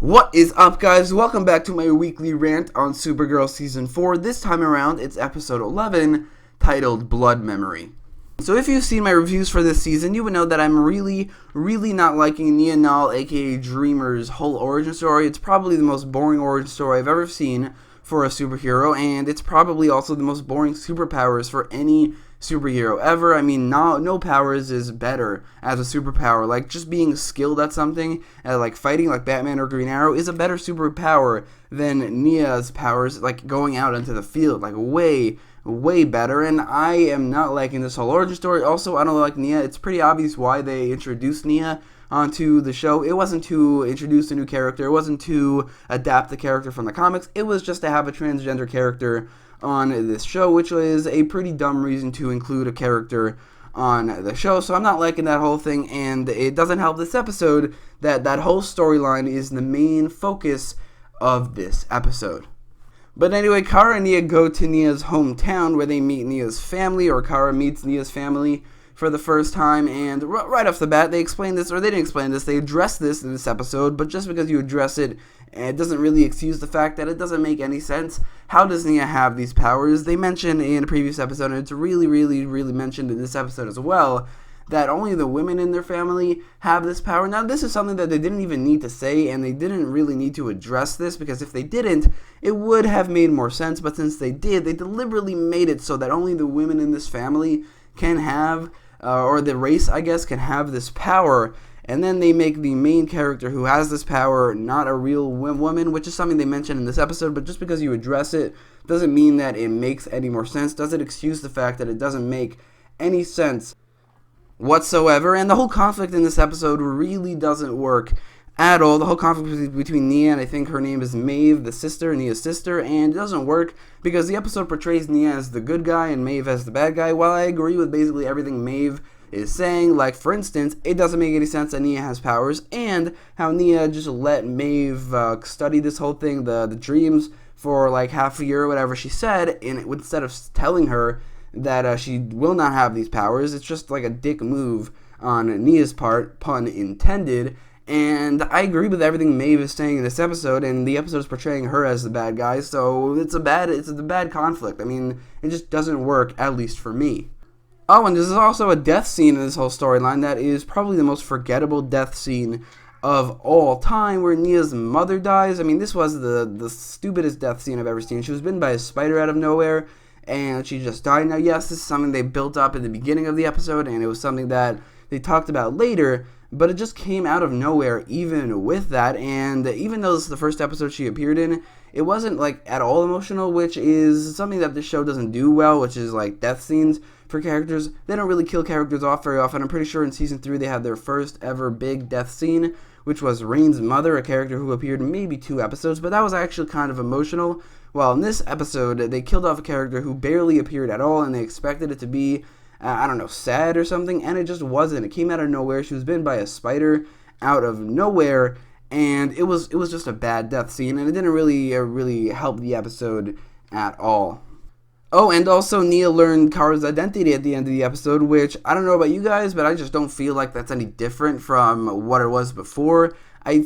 What is up, guys? Welcome back to my weekly rant on Supergirl Season 4. This time around, it's episode 11, titled Blood Memory. So if you've seen my reviews for this season, you would know that I'm really not liking Nia Nal, aka Dreamer's whole origin story. It's probably the most boring origin story I've ever seen for a superhero, and it's probably also the most boring superpowers for any superhero ever. I mean, no powers is better as a superpower. Like, just being skilled at something, like fighting like Batman or Green Arrow, is a better superpower than Nia's powers, like going out into the field, like way better. And I am not liking this whole origin story. Also, I don't like Nia. It's pretty obvious why they introduced Nia onto the show. It wasn't to introduce a new character. It wasn't to adapt the character from the comics. It was just to have a transgender character on this show, which is a pretty dumb reason to include a character on the show. So I'm not liking that whole thing, and it doesn't help this episode that that whole storyline is the main focus of this episode. But anyway, Kara and Nia go to Nia's hometown where they meet Nia's family, or Kara meets Nia's family for the first time, and right off the bat, they explain this, or they didn't explain this, they address this in this episode, but just because you address it, it doesn't really excuse the fact that it doesn't make any sense. How does Nia have these powers? They mentioned in a previous episode, and it's really mentioned in this episode as well, that only the women in their family have this power. Now, this is something that they didn't even need to say, and they didn't really need to address this, because if they didn't, it would have made more sense, but since they did, they deliberately made it so that only the women in this family can have, or the race, I guess, can have this power, and then they make the main character who has this power not a real woman, which is something they mentioned in this episode, but just because you address it doesn't mean that it makes any more sense, doesn't excuse the fact that it doesn't make any sense whatsoever. And the whole conflict in this episode really doesn't work at all. The whole conflict between Nia and I think her name is Maeve, the sister, Nia's sister, and it doesn't work because the episode portrays Nia as the good guy and Maeve as the bad guy. While I agree with basically everything Maeve is saying, like for instance, it doesn't make any sense that Nia has powers, and how Nia just let Maeve study this whole thing, the dreams, for like half a year or whatever she said, and instead of telling her that she will not have these powers. It's just like a dick move on Nia's part, pun intended. And I agree with everything Maeve is saying in this episode, and the episode is portraying her as the bad guy, so it's a bad conflict. I mean, it just doesn't work, at least for me. Oh, and there's also a death scene in this whole storyline that is probably the most forgettable death scene of all time, where Nia's mother dies. I mean, this was the stupidest death scene I've ever seen. She was bitten by a spider out of nowhere, and she just died. Now, yes, this is something they built up at the beginning of the episode, and it was something that they talked about later, but it just came out of nowhere even with that. And even though this is the first episode she appeared in, it wasn't like at all emotional, which is something that this show doesn't do well, which is like death scenes for characters. They don't really kill characters off very often. I'm pretty sure in season 3 they had their first ever big death scene, which was Rain's mother, a character who appeared in maybe 2 episodes, but that was actually kind of emotional. Well, in this episode, they killed off a character who barely appeared at all, and they expected it to be, I don't know, sad or something, and it just wasn't. It came out of nowhere. She was bitten by a spider out of nowhere, and it was just a bad death scene, and it didn't really help the episode at all. Oh, and also Nia learned Kara's identity at the end of the episode, which I don't know about you guys, but I just don't feel like that's any different from what it was before.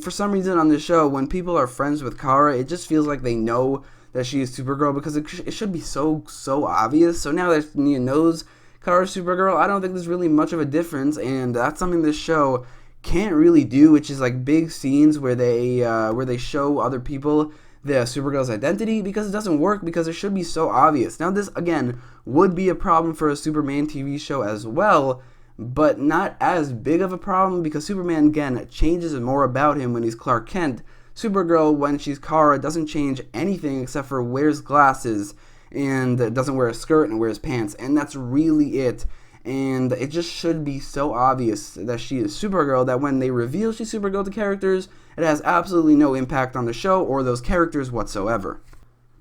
For some reason on this show, when people are friends with Kara, it just feels like they know that she is Supergirl, because it should be so obvious. So now that Nia knows Kara's Supergirl, I don't think there's really much of a difference, and that's something this show can't really do, which is like big scenes where they show other people the Supergirl's identity, because it doesn't work, because it should be so obvious. Now, this again would be a problem for a Superman TV show as well, but not as big of a problem, because Superman again changes more about him when he's Clark Kent. Supergirl, when she's Kara, doesn't change anything except for wears glasses and doesn't wear a skirt and wears pants, and that's really it. And it just should be so obvious that she is Supergirl that when they reveal she's Supergirl to characters, it has absolutely no impact on the show or those characters whatsoever.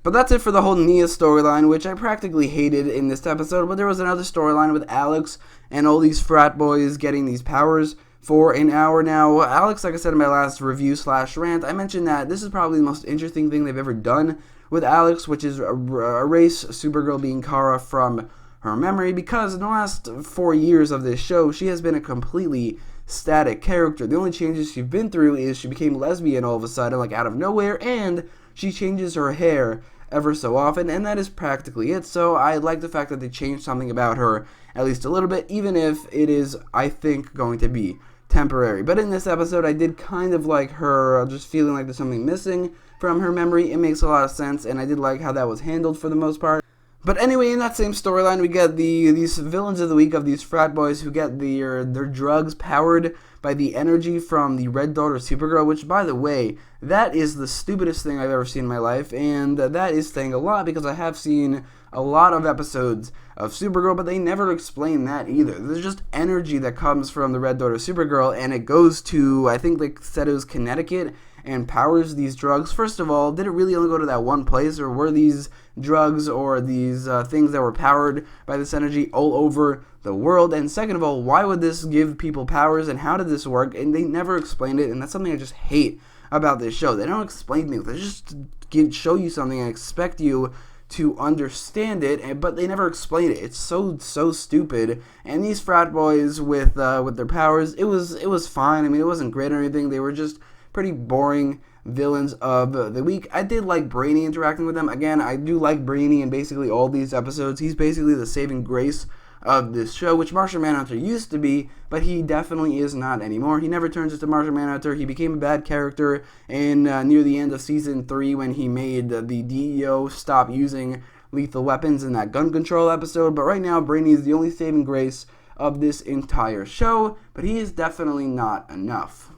But that's it for the whole Nia storyline, which I practically hated in this episode, but there was another storyline with Alex and all these frat boys getting these powers for an hour now. Alex, like I said in my last review/rant, I mentioned that this is probably the most interesting thing they've ever done with Alex, which is erase Supergirl being Kara from her memory, because in the last 4 years of this show, she has been a completely static character. The only changes she's been through is she became lesbian all of a sudden, like out of nowhere, and she changes her hair ever so often, and that is practically it. So I like the fact that they changed something about her at least a little bit, even if it is, I think, going to be temporary. But in this episode, I did kind of like her just feeling like there's something missing from her memory. It makes a lot of sense, and I did like how that was handled for the most part. But anyway, in that same storyline, we get these villains of the week of these frat boys who get their drugs powered by the energy from the Red Daughter Supergirl, which, by the way, that is the stupidest thing I've ever seen in my life, and that is saying a lot because I have seen a lot of episodes of Supergirl, but they never explain that either. There's just energy that comes from the Red Daughter Supergirl, and it goes to, I think they said it was Connecticut, and powers these drugs. First of all, did it really only go to that one place, or were these drugs or these things that were powered by this energy all over the world? And second of all, why would this give people powers, and how did this work? And they never explained it, and that's something I just hate about this show. They don't explain things. They just show you something and expect you to understand it, but they never explain it. It's so stupid. And these frat boys with their powers, it was fine. I mean, it wasn't great or anything. They were just pretty boring villains of the week. I did like Brainy interacting with them. Again, I do like Brainy in basically all these episodes. He's basically the saving grace of this show, which Martian Manhunter used to be, but he definitely is not anymore. He never turns into Martian Manhunter. He became a bad character in near the end of Season 3 when he made the DEO stop using lethal weapons in that gun control episode, but right now Brainy is the only saving grace of this entire show, but he is definitely not enough.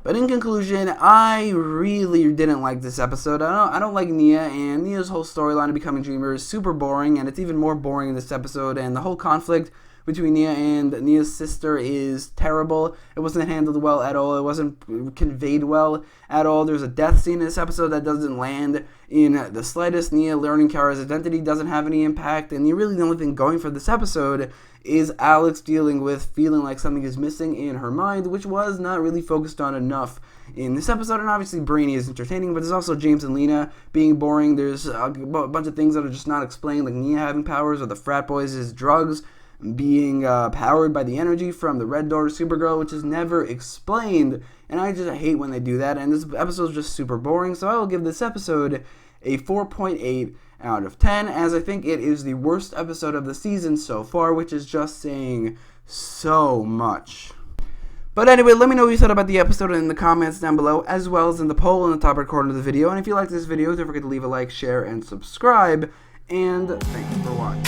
But in conclusion, I really didn't like this episode. I don't like Nia, and Nia's whole storyline of becoming Dreamer is super boring, and it's even more boring in this episode, and the whole conflict between Nia and Nia's sister is terrible. It wasn't handled well at all. It wasn't conveyed well at all. There's a death scene in this episode that doesn't land in the slightest. Nia learning Kara's identity doesn't have any impact, and the only thing going for this episode is Alex dealing with feeling like something is missing in her mind, which was not really focused on enough in this episode. And obviously Brainy is entertaining, but there's also James and Lena being boring. There's a bunch of things that are just not explained, like Nia having powers, or the frat boys' drugs being powered by the energy from the Red Daughter Supergirl, which is never explained, and I just hate when they do that, and this episode is just super boring. So I will give this episode a 4.8 out of 10, as I think it is the worst episode of the season so far, which is just saying so much. But anyway, let me know what you thought about the episode in the comments down below, as well as in the poll in the top right corner of the video. And if you like this video, don't forget to leave a like, share, and subscribe. And thank you for watching.